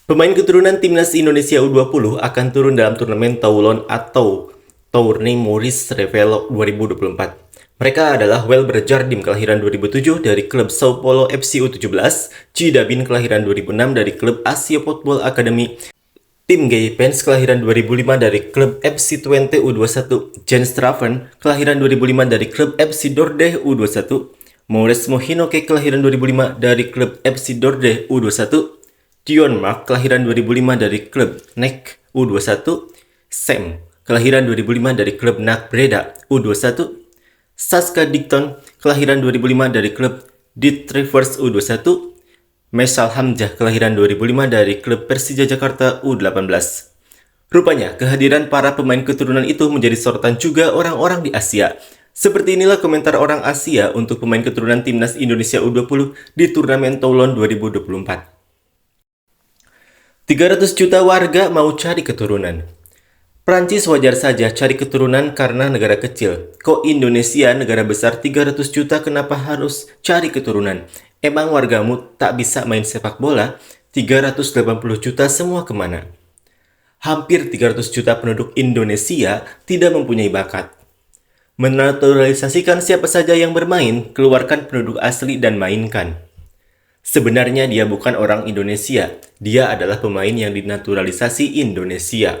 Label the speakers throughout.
Speaker 1: Pemain keturunan timnas Indonesia U20 akan turun dalam turnamen Toulon atau Tournai Maurice Revello 2024. Mereka adalah Welber Jardim kelahiran 2007 dari klub Sao Paulo FC U17, Ci Dabin kelahiran 2006 dari klub Asia Football Academy, Tim Gay Pence kelahiran 2005 dari klub FC Twente U21, Jens Straven kelahiran 2005 dari klub FC Dordrecht U21, Maurice Mohinoke kelahiran 2005 dari klub FC Dordrecht U21, Dion Mark kelahiran 2005 dari klub NEC U21, Sam kelahiran 2005 dari klub NAC Breda U21, Saska Dikton kelahiran 2005 dari klub Dit Rivers U21, Mesal Hamzah kelahiran 2005 dari klub Persija Jakarta U18. Rupanya, kehadiran para pemain keturunan itu menjadi sorotan juga orang-orang di Asia. Seperti inilah komentar orang Asia untuk pemain keturunan timnas Indonesia U20 di turnamen Toulon 2024. 300 juta warga mau cari keturunan. Prancis wajar saja cari keturunan karena negara kecil. Kok Indonesia negara besar 300 juta kenapa harus cari keturunan? Emang wargamu tak bisa main sepak bola? 380 juta semua kemana? Hampir 300 juta penduduk Indonesia tidak mempunyai bakat. Menaturalisasikan siapa saja yang bermain, keluarkan penduduk asli dan mainkan. Sebenarnya dia bukan orang Indonesia, dia adalah pemain yang dinaturalisasi Indonesia.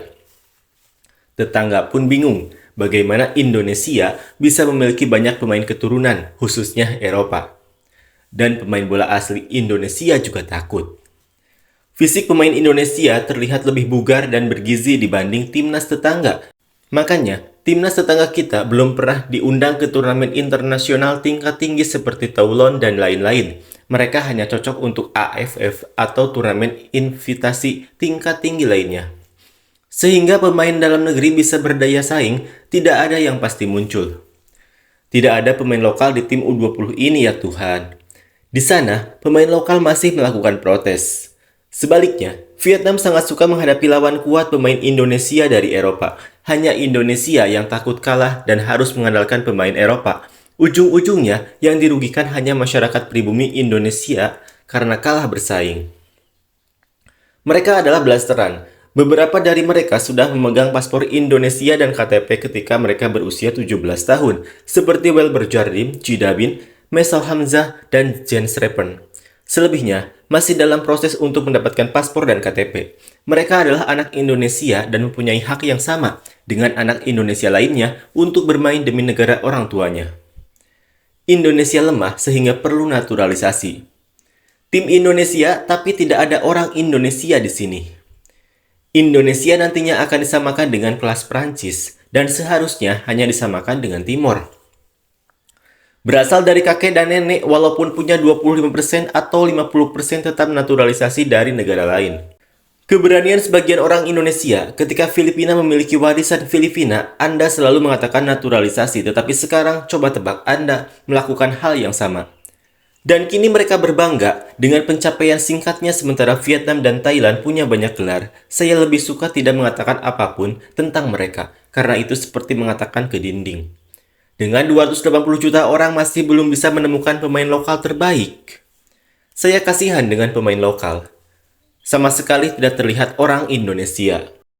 Speaker 1: Tetangga pun bingung bagaimana Indonesia bisa memiliki banyak pemain keturunan, khususnya Eropa. Dan pemain bola asli Indonesia juga takut. Fisik pemain Indonesia terlihat lebih bugar dan bergizi dibanding timnas tetangga. Makanya, timnas tetangga kita belum pernah diundang ke turnamen internasional tingkat tinggi seperti Toulon dan lain-lain. Mereka hanya cocok untuk AFF atau turnamen invitasi tingkat tinggi lainnya. Sehingga pemain dalam negeri bisa berdaya saing, tidak ada yang pasti muncul. Tidak ada pemain lokal di tim U20 ini ya Tuhan. Di sana, pemain lokal masih melakukan protes. Sebaliknya, Vietnam sangat suka menghadapi lawan kuat pemain Indonesia dari Eropa. Hanya Indonesia yang takut kalah dan harus mengandalkan pemain Eropa. Ujung-ujungnya, yang dirugikan hanya masyarakat pribumi Indonesia karena kalah bersaing. Mereka adalah blasteran. Beberapa dari mereka sudah memegang paspor Indonesia dan KTP ketika mereka berusia 17 tahun, seperti Welber Jardim, Ci Dabin, Mesal Hamzah, dan Jens Straven. Selebihnya, masih dalam proses untuk mendapatkan paspor dan KTP. Mereka adalah anak Indonesia dan mempunyai hak yang sama dengan anak Indonesia lainnya untuk bermain demi negara orang tuanya. Indonesia lemah sehingga perlu naturalisasi. Tim Indonesia tapi tidak ada orang Indonesia di sini. Indonesia nantinya akan disamakan dengan kelas Prancis dan seharusnya hanya disamakan dengan Timor. Berasal dari kakek dan nenek walaupun punya 25% atau 50% tetap naturalisasi dari negara lain. Keberanian sebagian orang Indonesia ketika Filipina memiliki warisan Filipina, Anda selalu mengatakan naturalisasi, tetapi sekarang coba tebak Anda melakukan hal yang sama. Dan kini mereka berbangga dengan pencapaian singkatnya sementara Vietnam dan Thailand punya banyak gelar. Saya lebih suka tidak mengatakan apapun tentang mereka, karena itu seperti mengatakan ke dinding. Dengan 280 juta orang masih belum bisa menemukan pemain lokal terbaik. Saya kasihan dengan pemain lokal. Sama sekali tidak terlihat orang Indonesia.